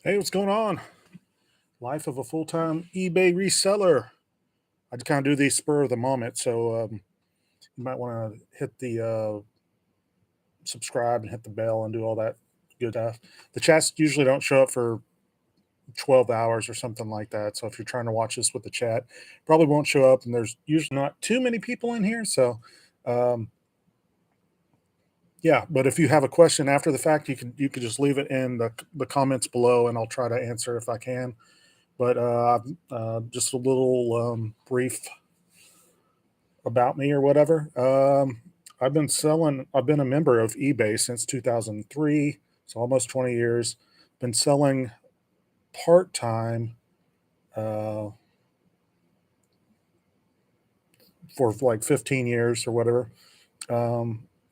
Hey, what's going on? Life of a full-time eBay reseller. I just kind of do these spur of the moment, so you might want to hit the subscribe and hit the bell and do all that good stuff. The chats usually don't show up for 12 hours or something like that. So if you're trying to watch this with the chat, probably won't show up. And there's usually not too many people in here, so um, yeah. But if you have a question after the fact, you can just leave it in the comments below, and I'll try to answer if I can. But just a little brief about me or whatever. I've been a member of eBay since 2003, so almost 20 years. Been selling part time uh, for like 15 years or whatever.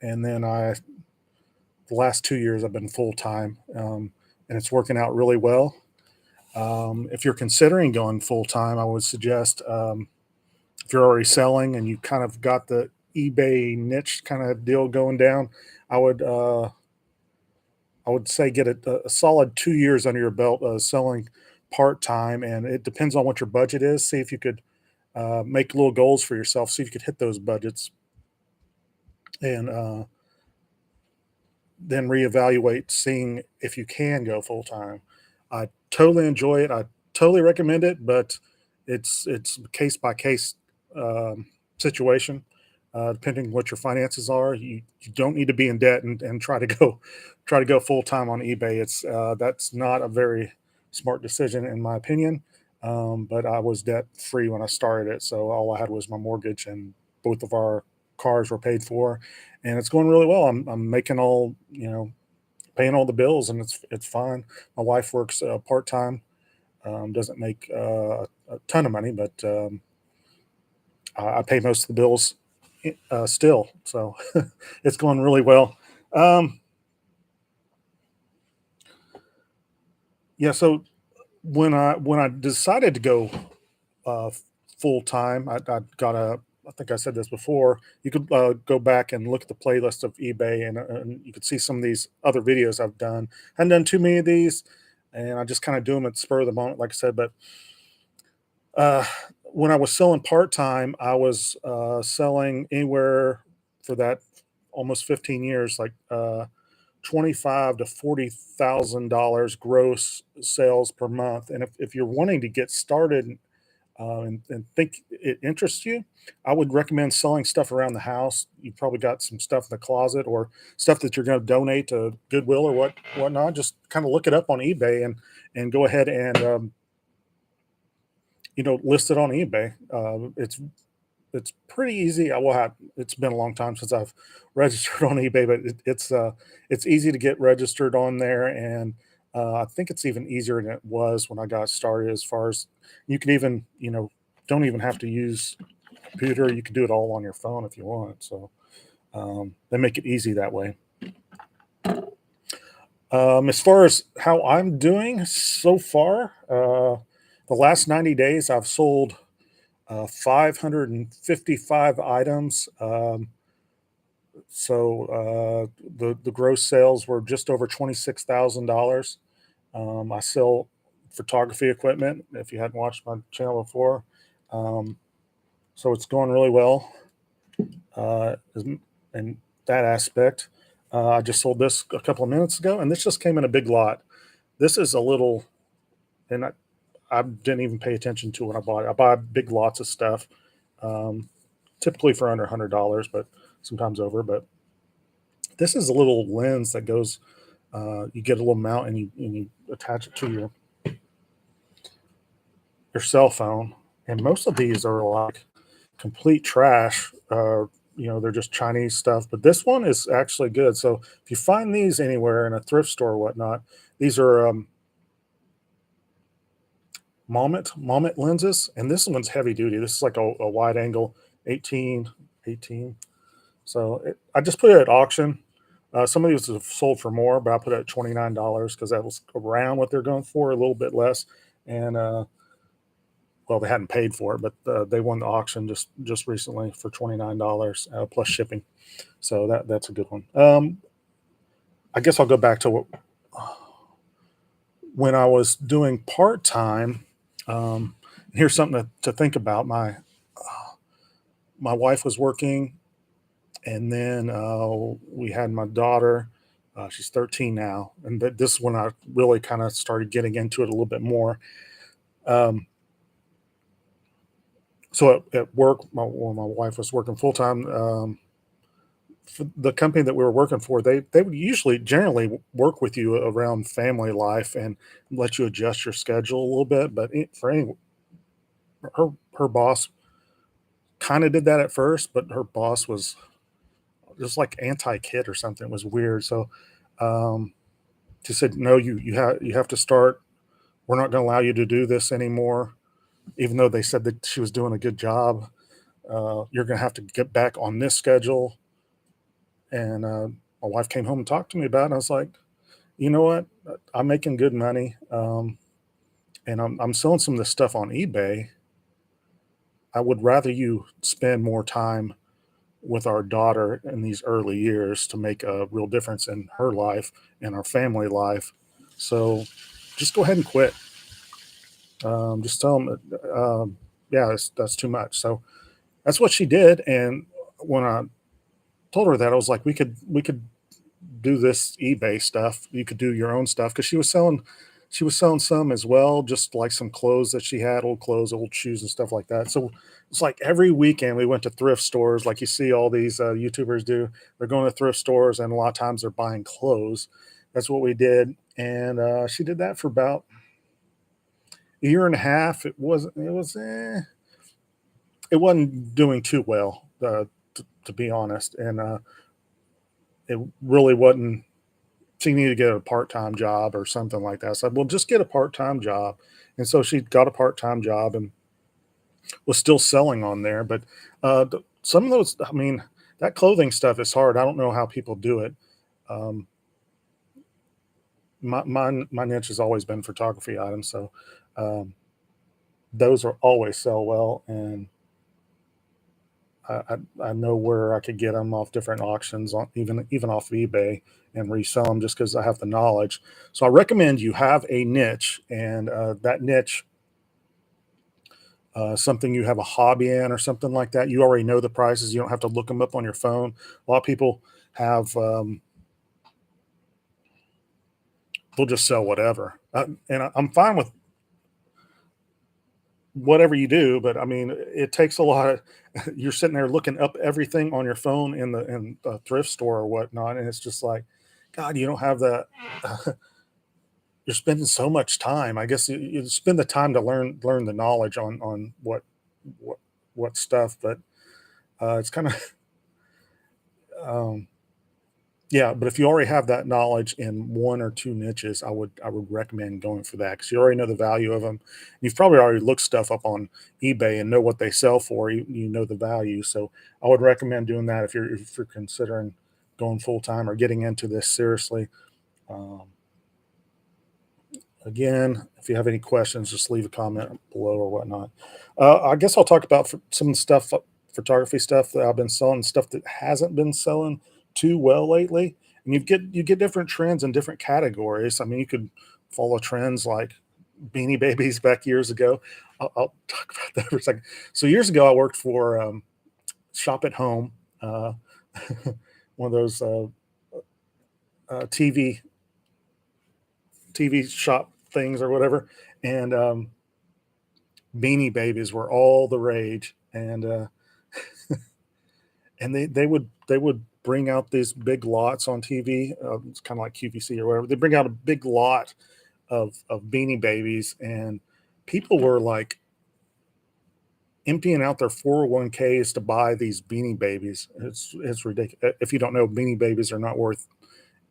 And then the last 2 years, I've been full time, and it's working out really well. If you're considering going full time, I would suggest if you're already selling and you kind of got the eBay niche kind of deal going down, I would uh, I would say get a solid 2 years under your belt selling part time, and it depends on what your budget is. See if you could make little goals for yourself. See if you could hit those budgets, and then reevaluate, seeing if you can go full time. I totally enjoy it. I totally recommend it, but it's case by case situation. Depending what your finances are, you don't need to be in debt and try to go full time on eBay. It's That's not a very smart decision in my opinion. But I was debt free when I started it, so all I had was my mortgage, and both of our cars were paid for, and it's going really well. I'm making all paying all the bills, and it's fine. My wife works part time, doesn't make a ton of money, but I pay most of the bills still, so it's going really well. Um, yeah, so when I decided to go uh, full time, I got a. I think I said this before. You could go back and look at the playlist of eBay, and you could see some of these other videos I've done. I haven't done too many of these, and I just kind of do them at the spur of the moment, like I said. But uh, when I was selling part time, I was selling anywhere for that almost 15 years, like 25 to $40,000 gross sales per month. And if you're wanting to get started and think it interests you, I would recommend selling stuff around the house. You've probably got some stuff in the closet or stuff that you're going to donate to Goodwill or whatnot. Just kind of look it up on eBay and go ahead and list it on eBay. It's pretty easy. It's been a long time since I've registered on eBay, but it's easy to get registered on there, and I think it's even easier than it was when I got started. As far as you can even don't even have to use a computer. You can do it all on your phone if you want. So they make it easy that way. As far as how I'm doing so far, the last 90 days I've sold 555 items. The gross sales were just over $26,000. I sell photography equipment. If you hadn't watched my channel before, um, so it's going really well uh, in that aspect. I just sold this a couple of minutes ago, and this just came in a big lot. This is a little, and I didn't even pay attention to when I bought it. I buy big lots of stuff, um, typically for under $100, but sometimes over. But this is a little lens that goes. You get a little mount and you attach it to your cell phone. And most of these are like complete trash. They're just Chinese stuff. But this one is actually good. So if you find these anywhere in a thrift store or whatnot, these are Moment lenses, and this one's heavy duty. This is like a wide angle 18. So I just put it at auction. Some of these have sold for more, but I put it at $29 because that was around what they're going for, a little bit less. And well, they hadn't paid for it, but they won the auction just recently for $29 plus shipping. So that's a good one. I guess I'll go back to when I was doing part time, here's something to think about. My wife was working, and then we had my daughter. She's 13 now, and this is when I really kind of started getting into it a little bit more. Um, so at work, when my wife was working full time, for the company that we were working for, they would usually generally work with you around family life and let you adjust your schedule a little bit. But her boss kind of did that at first, but her boss was just like anti-kid or something. It was weird. So um, she said, "No, you have to start. We're not going to allow you to do this anymore." Even though they said that she was doing a good job, you're going to have to get back on this schedule. And my wife came home and talked to me about it. And I was like, you know what? I'm making good money, and I'm selling some of this stuff on eBay. I would rather you spend more time with our daughter in these early years to make a real difference in her life and our family life. So just go ahead and quit. Just tell them, yeah, that's too much. So that's what she did. And when I told her that, I was like, we could do this eBay stuff. You could do your own stuff because she was selling some as well, just like some clothes that she had, old clothes, old shoes, and stuff like that. So it's like every weekend we went to thrift stores, like you see all these YouTubers do. They're going to thrift stores, and a lot of times they're buying clothes. That's what we did, and she did that for about a year and a half. It wasn't doing too well, to be honest, and it really wasn't. She needed to get a part-time job or something like that. I said, well, just get a part-time job. And so she got a part-time job and was still selling on there. But some of those, I mean, that clothing stuff is hard. I don't know how people do it. Um, my niche has always been photography items, so um, those are always sell well, and I know where I could get them off different auctions, on even off eBay, and resell them just because I have the knowledge. So I recommend you have a niche, and that niche, something you have a hobby in or something like that. You already know the prices. You don't have to look them up on your phone. A lot of people have, they'll just sell whatever, and I'm fine with whatever you do, but I mean, it takes a lot of. You're sitting there looking up everything on your phone in the thrift store or whatnot, and it's just like, God, you don't have that. You're spending so much time. I guess you spend the time to learn the knowledge on what what stuff, but it's kind of um, yeah. But if you already have that knowledge in one or two niches, I would recommend going for that because you already know the value of them. You've probably already looked stuff up on eBay and know what they sell for. You know the value, so I would recommend doing that if you're considering going full time or getting into this seriously. Um, Again, if you have any questions, just leave a comment below or whatnot. I guess I'll talk about some stuff, photography stuff that I've been selling, stuff that hasn't been selling too well lately. And you get different trends in different categories. I mean, you could follow trends like Beanie Babies back years ago. I'll talk about that for a second. So years ago, I worked for Shop at Home, uh, one of those TV shop things or whatever, and Beanie Babies were all the rage, and they would bring out these big lots on TV. It's kind of like QVC or whatever. They bring out a big lot of Beanie Babies, and people were like emptying out their 401ks to buy these Beanie Babies. It's ridiculous. If you don't know, Beanie Babies are not worth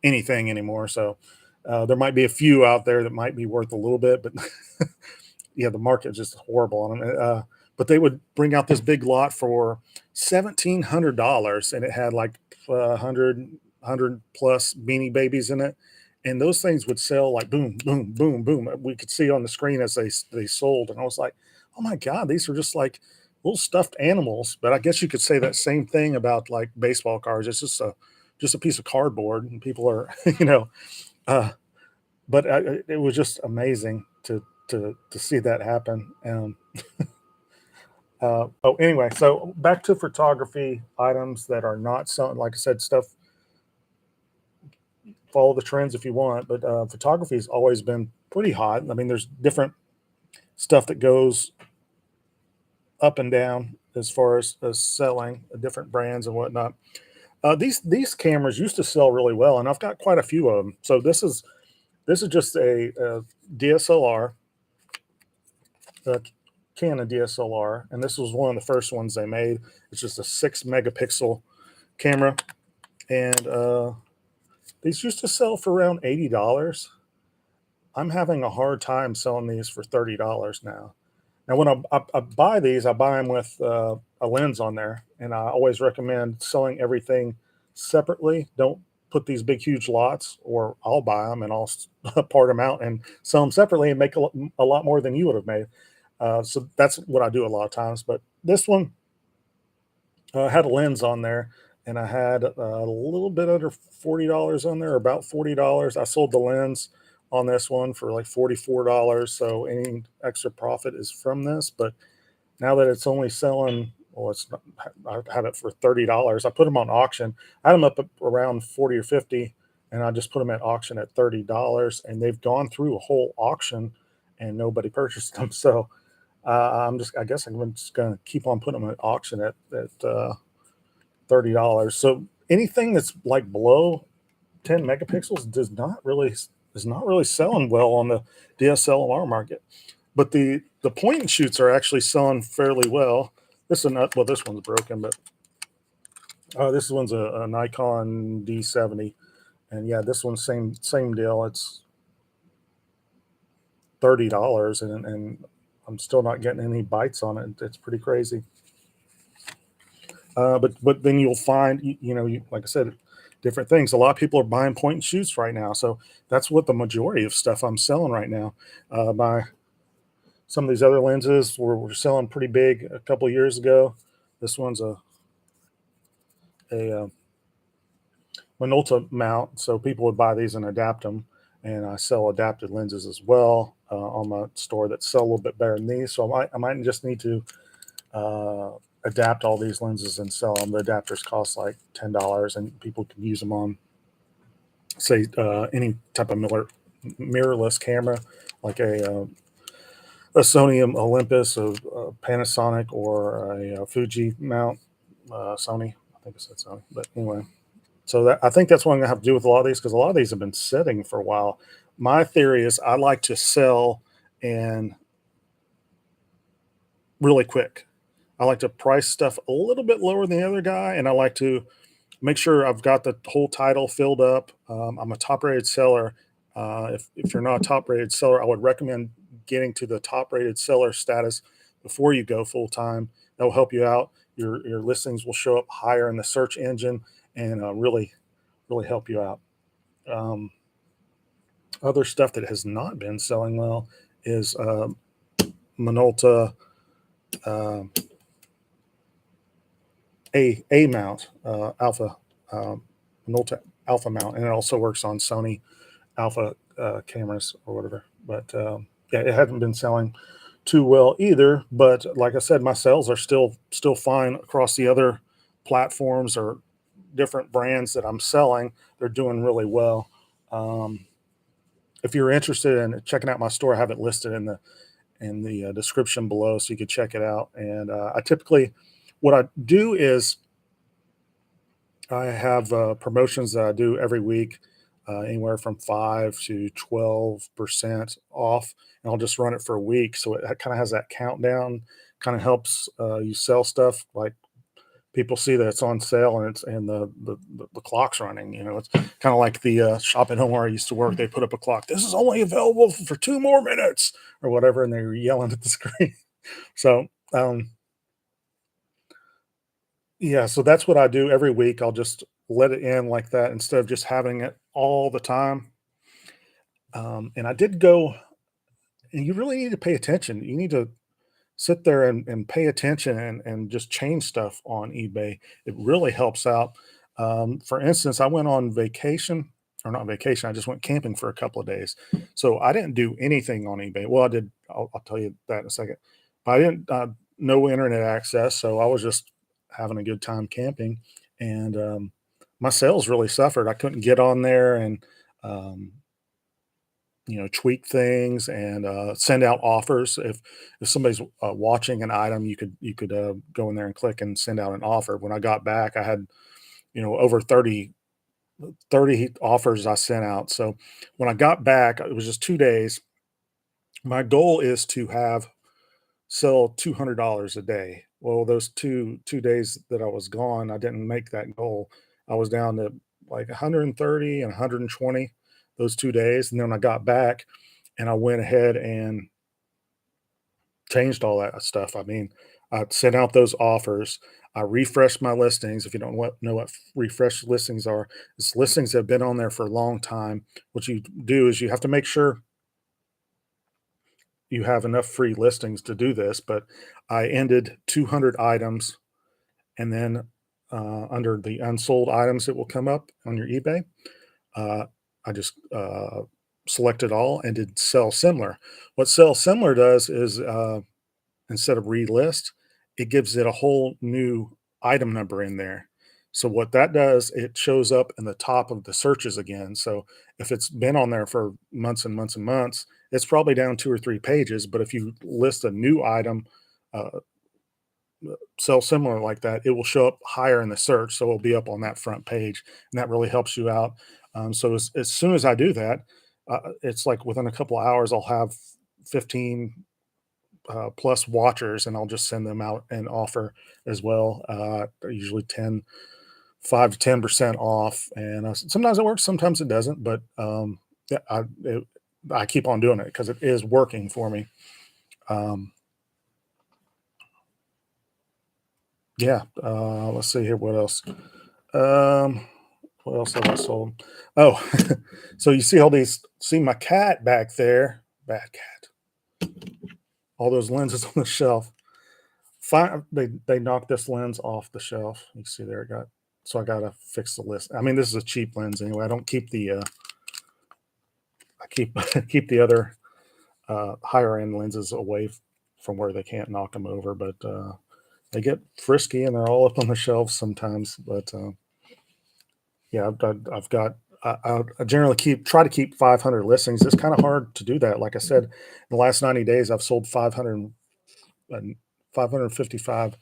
anything anymore. So there might be a few out there that might be worth a little bit, but yeah, the market is just horrible on them. But they would bring out this big lot for $1,700, and it had like 100 plus Beanie Babies in it, and those things would sell like boom, boom, boom, boom. We could see on the screen as they sold, and I was like, oh my god, these are just like little stuffed animals. But I guess you could say that same thing about like baseball cards. It's just a piece of cardboard, and people are you know. Uh, but it was just amazing to see that happen. Oh, anyway, so back to photography items that are not selling. Like I said, stuff, follow the trends if you want, but photography has always been pretty hot. I mean, there's different stuff that goes up and down as far as selling different brands and whatnot. These cameras used to sell really well, and I've got quite a few of them. So this is just a DSLR, a Canon DSLR, and this was one of the first ones they made. It's just a 6 megapixel camera, and these used to sell for around $80. I'm having a hard time selling these for $30 now. Now, when I buy these, I buy them with a lens on there, and I always recommend selling everything separately. Don't put these big, huge lots, or I'll buy them and I'll part them out and sell them separately and make a lot more than you would have made. So that's what I do a lot of times. But this one had a lens on there, and I had a little bit under $40 on there, about $40. I sold the lens on this one for like $44. So any extra profit is from this. But now that it's only selling, well, it's not, I had it for $30. I put them on auction. I had them up around 40 or 50, and I just put them at auction at $30, and they've gone through a whole auction and nobody purchased them. So I guess I'm just going to keep on putting them at auction at $30. So anything that's like below 10 megapixels is not really selling well on the DSLR market. But the point and shoots are actually selling fairly well. This is not, well, this one's broken, but this one's a Nikon D70, and yeah, this one's same deal. It's $30, and I'm still not getting any bites on it. It's pretty crazy. But then you'll find, like I said, different things. A lot of people are buying point and shoots right now, so that's what the majority of stuff I'm selling right now. My Some of these other lenses were selling pretty big a couple of years ago. This one's a Minolta mount, so people would buy these and adapt them. And I sell adapted lenses as well on my store that sell a little bit better than these. So I might just need to uh, adapt all these lenses and sell them. The adapters cost like $10, and people can use them on, say, any type of mirrorless camera, like a Sony Olympus, a Panasonic, or a Fuji mount. Sony, I think it said Sony, but anyway. So I think that's what I'm gonna have to do with a lot of these, because a lot of these have been sitting for a while. My theory is I like to sell and really quick. I like to price stuff a little bit lower than the other guy, and I like to make sure I've got the whole title filled up. I'm a top rated seller. If you're not a top rated seller, I would recommend getting to the top rated seller status before you go full time. That will help you out. Your listings will show up higher in the search engine, and really help you out. Um, Other stuff that has not been selling well is Minolta uh, A mount, alpha, Minolta alpha mount, and it also works on Sony alpha cameras or whatever. But yeah, it hasn't been selling too well either. But like I said, my sales are still fine across the other platforms or different brands that I'm selling. They're doing really well. Um, if you're interested in checking out my store, I have it listed in the description below, so you can check it out. And I typically, what I do is I have promotions that I do every week, anywhere from 5 to 12% off, and I'll just run it for a week. So it kind of has that countdown, kind of helps you sell stuff. Like people see that it's on sale, and the clock's running. It's kind of like the shop at home where I used to work. They put up a clock. This is only available for 2 more minutes or whatever, and they were yelling at the screen. So yeah, so that's what I do every week. I'll just let it in like that instead of just having it all the time. And I did go, and you really need to pay attention. You need to sit there and pay attention and just change stuff on eBay. It really helps out. For instance, I went on vacation or not vacation. I just went camping for a couple of days. So I didn't do anything on eBay. Well, I did. I'll tell you that in a second. But I didn't. No internet access, so I was just having a good time camping, and my sales really suffered. I couldn't get on there and um, tweak things and send out offers. If somebody's watching an item, you could go in there and click and send out an offer. When I got back, I had over 30 offers I sent out. So when I got back, it was just 2 days. My goal is to have sell $200 a day. Well, those two days that I was gone, I didn't make that goal. I was down to like 130 and 120 those 2 days. And then when I got back and I went ahead and changed all that stuff. I mean, I sent out those offers. I refreshed my listings. If you don't know what refresh listings are, it's listings that have been on there for a long time. What you do is you have to make sure you have enough free listings to do this. But I ended 200 items, and then under the unsold items that will come up on your eBay, uh, I just selected all and did sell similar. What sell similar does is instead of relist, it gives it a whole new item number in there. So what that does, it shows up in the top of the searches again. So if it's been on there for months and months and months, it's probably down 2 or 3 pages. But if you list a new item, uh, sell similar like that, it will show up higher in the search. So it'll be up on that front page, and that really helps you out. So as soon as I do that, it's like within a couple of hours, I'll have 15 plus watchers, and I'll just send them out an offer as well. Usually 5 to 10% off, and sometimes it works, sometimes it doesn't. But yeah, I keep on doing it because it is working for me. Um, yeah, let's see here. What else? What else have I sold? Oh, so you see all these? See my cat back there? Bad cat. All those lenses on the shelf. They knocked this lens off the shelf. You see there it got, so I gotta fix the list. I mean, this is a cheap lens anyway. I don't keep the I keep keep the other higher end lenses away from where they can't knock them over, but they get frisky and they're all up on the shelves sometimes. But yeah, I've got I generally try to keep 500 listings. It's kind of hard to do that. Like I said, in the last 90 days, I've sold 555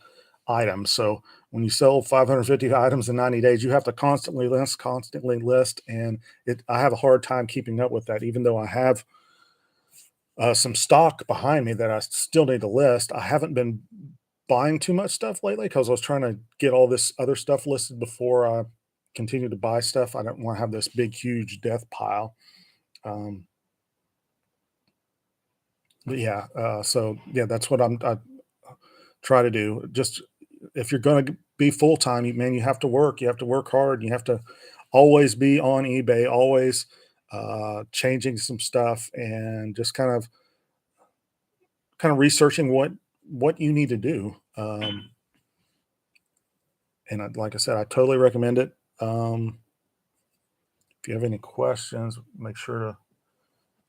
items. So when you sell 550 items in 90 days, you have to constantly list, and I have a hard time keeping up with that. Even though I have some stock behind me that I still need to list, I haven't been buying too much stuff lately because I was trying to get all this other stuff listed before I continue to buy stuff. I don't want to have this big, huge death pile. Um, but yeah, so yeah, that's what I try to do. Just if you're going to be full time, man, you have to work. You have to work hard. You have to always be on eBay, always changing some stuff, and just kind of researching what you need to do. And like I said, I totally recommend it. If you have any questions, make sure to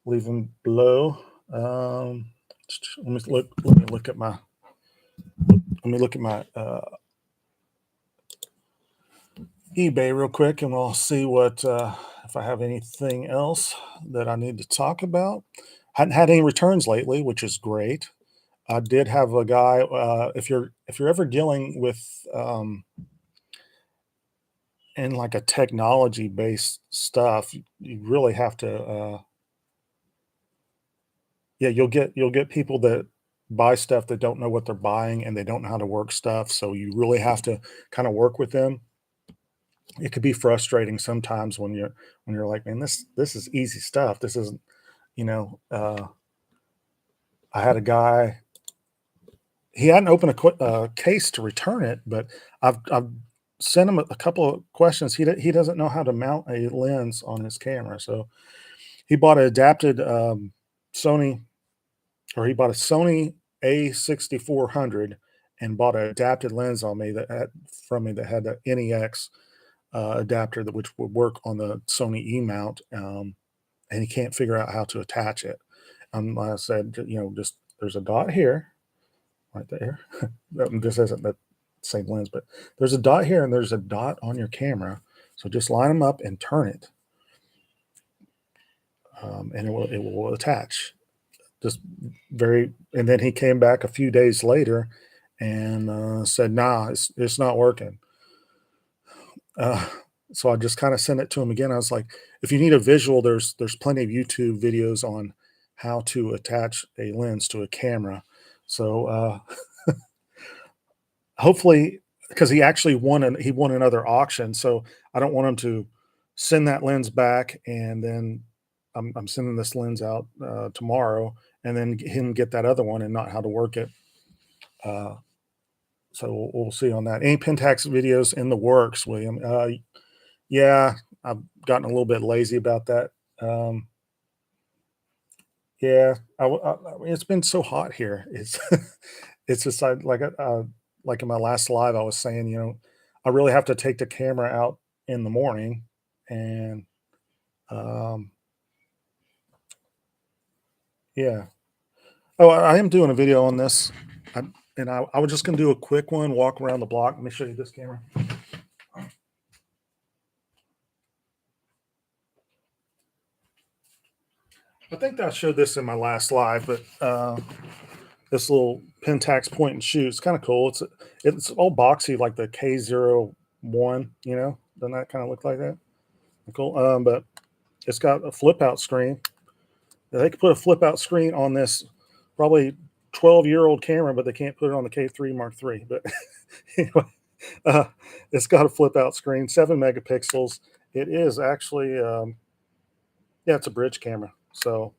leave them below. Let me look at my eBay real quick, and we'll see what if I have anything else that I need to talk about. Hadn't had any returns lately, which is great. I did have a guy. If you're ever dealing with in like a technology based stuff, you really have to. Yeah, you'll get people that buy stuff that don't know what they're buying and they don't know how to work stuff. So you really have to kind of work with them. It could be frustrating sometimes when you're like, man, this is easy stuff. This isn't, you know. I had a guy. He hadn't opened a case to return it, but I've sent him a couple of questions. He doesn't know how to mount a lens on his camera, so he bought an adapted Sony, or he bought a Sony A6400 and bought an adapted lens on me that had from me that had the NEX adapter that which would work on the Sony E mount, and he can't figure out how to attach it. Like I said, just there's a dot here, right there. This isn't the same lens, but there's a dot here and there's a dot on your camera. So just line them up and turn it, and it will attach. Just and then he came back a few days later and said, "Nah, it's not working." Uh, so I just kind of sent it to him again. I was like, "If you need a visual, there's plenty of YouTube videos on how to attach a lens to a camera." So hopefully, because he won another auction, so I don't want him to send that lens back and then I'm sending this lens out tomorrow, and then him get that other one and not how to work it. Uh, so we'll see on that. Any Pentax videos in the works, William? Yeah, I've gotten a little bit lazy about that. Um, yeah, it's been so hot here. It's it's just like in my last live, I was saying, I really have to take the camera out in the morning, and um, yeah. Oh, I am doing a video on this, and I was just gonna do a quick one, walk around the block. Let me show you this camera. I think I showed this in my last live, but this little Pentax point and shoot, it's kind of cool. It's all boxy like the K01. Doesn't that kind of look like that? Cool. But it's got a flip out screen. They could put a flip out screen on this probably 12-year-old camera, but they can't put it on the K3 Mark III. But anyway, uh, it's got a flip out screen, 7 megapixels. It is actually, yeah, it's a bridge camera. So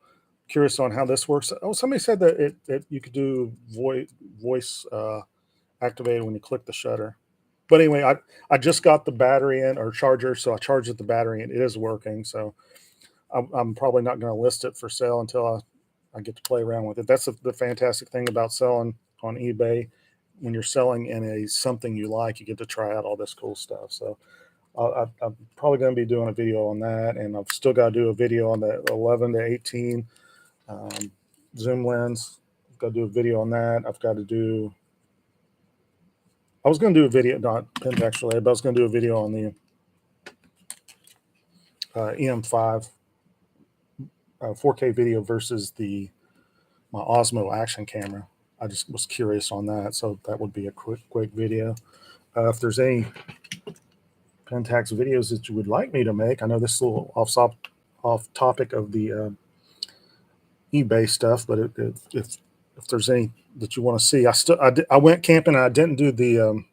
curious on how this works. Oh, somebody said that you could do voice activated when you click the shutter. But anyway, I just got the battery in or charger, so I charged the battery and it is working. So I'm probably not going to list it for sale until I get to play around with it. That's the fantastic thing about selling on eBay. When you're selling in something you like, you get to try out all this cool stuff. So I'm probably going to be doing a video on that, and I've still got to do a video on the 11 to 18 zoom lens. I've got to do a video on that. I was going to do a video, not Pentax related, but I was going to do a video on the EM5 4K video versus my Osmo action camera. I just was curious on that, so that would be a quick video. If there's any Pentax videos that you would like me to make, I know this is a little off topic of the eBay stuff, but if there's any that you want to see, I went camping and I didn't do the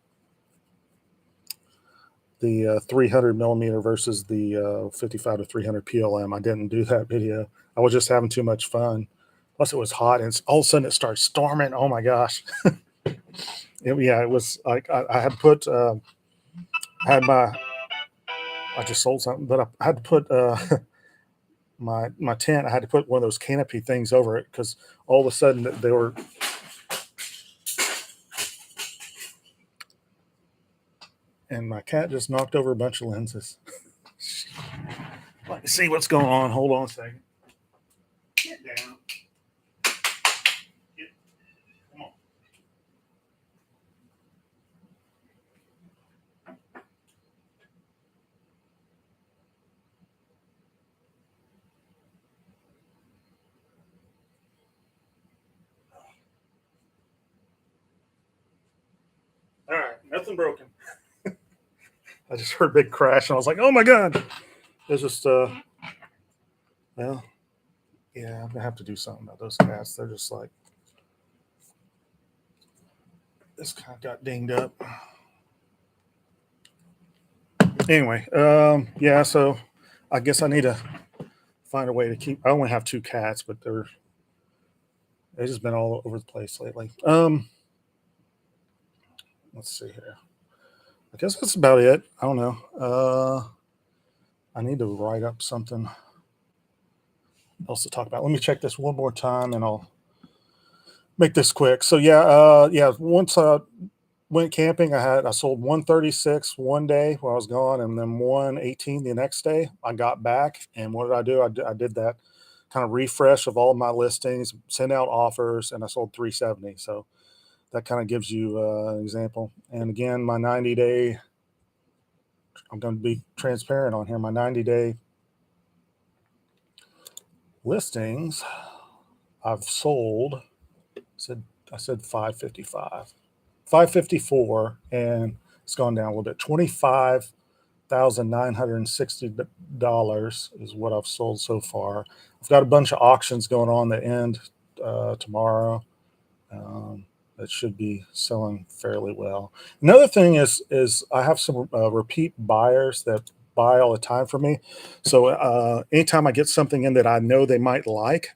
300 millimeter versus the 55 to 300 PLM. I didn't do that video. I was just having too much fun. Plus, it was hot, and all of a sudden it started storming. Oh my gosh! It was like I had put had my I just sold something, but I had to put my tent. I had to put one of those canopy things over it because all of a sudden they were. And my cat just knocked over a bunch of lenses. Let me see what's going on. Hold on a second. Get down. Come on. All right, nothing broken. I just heard a big crash, and I was like, "Oh my god!" It's just, well, yeah, I'm gonna have to do something about those cats. They're just like, this kind of got dinged up. Anyway, yeah, so I guess I need to find a way to keep. I only have 2 cats, but they've just been all over the place lately. Let's see here. I guess that's about it. I don't know. I need to write up something else to talk about. Let me check this one more time, and I'll make this quick. So yeah, yeah. Once went camping. I sold 136 one day while I was gone, and then 118 the next day. I got back, and what did I do? I did that kind of refresh of all of my listings, send out offers, and I sold 370. So that kind of gives you an example. And again, my 90-day, I'm going to be transparent on here. My 90-day listings, I've sold. Said I said 555, 554, and it's gone down a little bit. $25,960 is what I've sold so far. I've got a bunch of auctions going on that end tomorrow. That should be selling fairly well. Another thing is I have some repeat buyers that buy all the time for me. So anytime I get something in that I know they might like,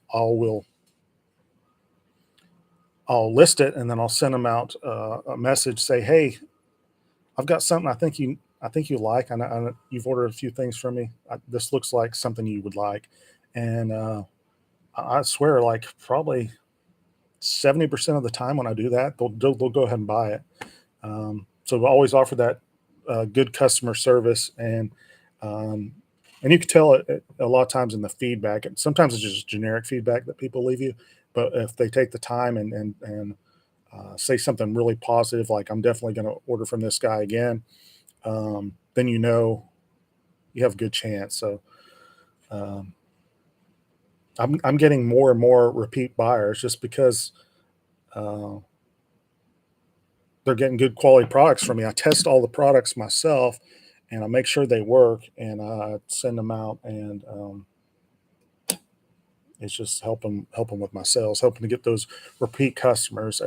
I'll list it, and then I'll send them out a message, say, "Hey, I've got something I think you like. I know you've ordered a few things from me. This looks like something you would like." And I swear, like probably 70% of the time when I do that, they'll go ahead and buy it. So we always offer that good customer service, um, and you can tell it a lot of times in the feedback. And sometimes it's just generic feedback that people leave you, but if they take the time and say something really positive, like "I'm definitely going to order from this guy again," then you know you have a good chance. So um, I'm getting more and more repeat buyers just because uh, they're getting good quality products from me. I test all the products myself, and I make sure they work, and I send them out, and it's just helping with my sales, helping to get those repeat customers.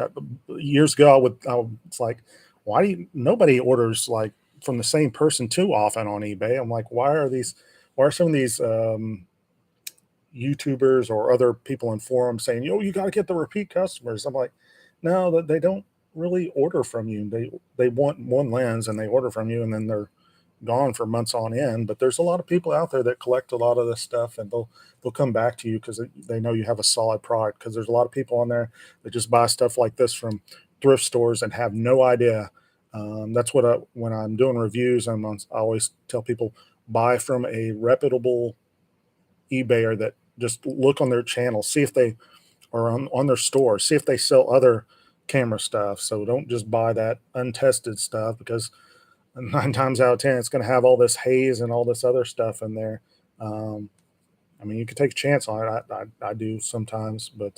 Years ago, I was like, why do you, nobody orders like from the same person too often on eBay? I'm like, why are some of these YouTubers or other people in forums saying, "Yo, you got to get the repeat customers"? I'm like, no, that they don't really order from you. They want one lens and they order from you, and then they're gone for months on end. But there's a lot of people out there that collect a lot of this stuff, and they'll come back to you because they know you have a solid product. Because there's a lot of people on there that just buy stuff like this from thrift stores and have no idea. That's what when I'm doing reviews, I always tell people, buy from a reputable eBayer that just look on their channel, see if they are on their store, see if they sell other camera stuff. So don't just buy that untested stuff, because 9 times out of 10, it's going to have all this haze and all this other stuff in there. Um, I mean, you can take a chance on it. I do sometimes, but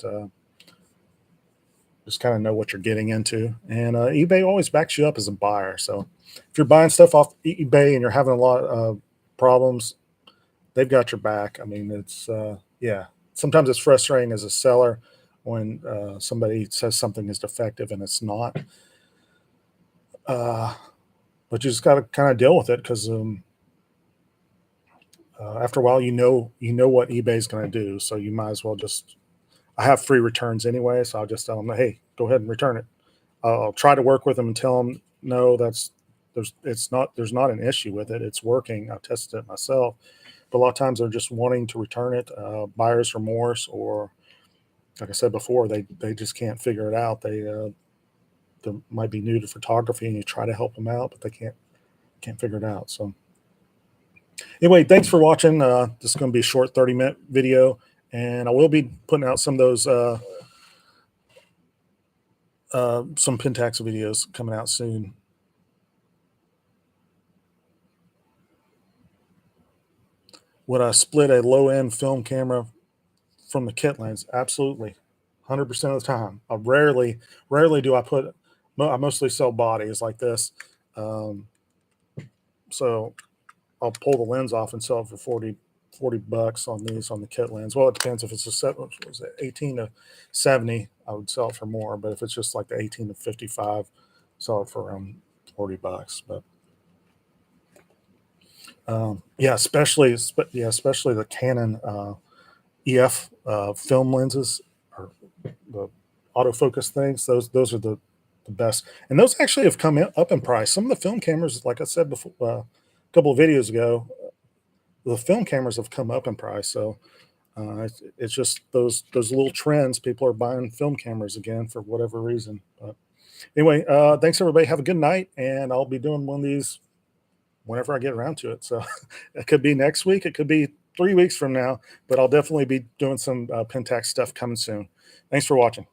just kind of know what you're getting into. And eBay always backs you up as a buyer. So if you're buying stuff off eBay and you're having a lot of problems, they've got your back. I mean, it's yeah. Sometimes it's frustrating as a seller when somebody says something is defective and it's not. Uh, but you just got to kind of deal with it, because after a while, you know what eBay's going to do. So you might as well just. I have free returns anyway, so I'll just tell them, "Hey, go ahead and return it." I'll try to work with them and tell them, "No, there's not an issue with it. It's working. I've tested it myself." But a lot of times they're just wanting to return it, buyer's remorse, or like I said before, they just can't figure it out. They might be new to photography, and you try to help them out, but they can't figure it out. So anyway, thanks for watching. This is going to be a short 30-minute video, and I will be putting out some of those some Pentax videos coming out soon. Would I split a low-end film camera from the kit lens? Absolutely, 100% of the time. Rarely do I put. I mostly sell bodies like this, um, so I'll pull the lens off and sell it for 40 bucks on these on the kit lens. Well, it depends if it's a set. What was it, 18 to 70? I would sell it for more, but if it's just like the 18 to 55, sell it for around 40 bucks. But yeah, especially the Canon EF film lenses, or the autofocus things. Those are the best, and those actually have come up in price. Some of the film cameras, like I said before, a couple of videos ago, the film cameras have come up in price. So it's just those little trends. People are buying film cameras again for whatever reason. But Anyway, thanks everybody. Have a good night, and I'll be doing one of these whenever I get around to it. So it could be next week, it could be 3 weeks from now, but I'll definitely be doing some Pentax stuff coming soon. Thanks for watching.